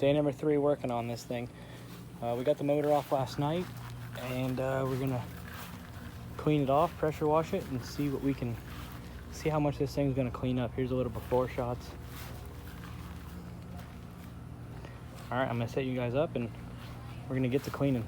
Day number 3 working on this thing. We got the motor off last night, and we're gonna clean it off, pressure wash it, and see what we can see how much this thing's gonna clean up. Here's a little before shots. All right, I'm gonna set you guys up, and we're gonna get to cleaning.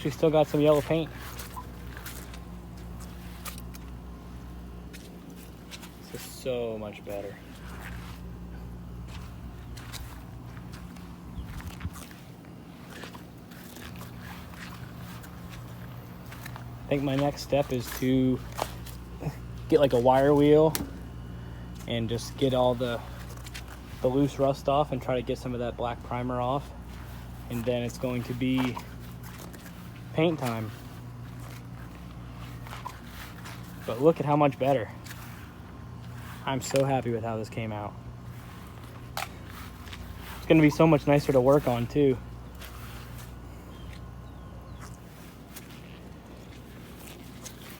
actually still got some yellow paint. This is so much better. I think my next step is to get like a wire wheel and just get all the loose rust off and try to get some of that black primer off. And then it's going to be paint time. But look at how much better. I'm so happy with how this came out. It's gonna be so much nicer to work on too.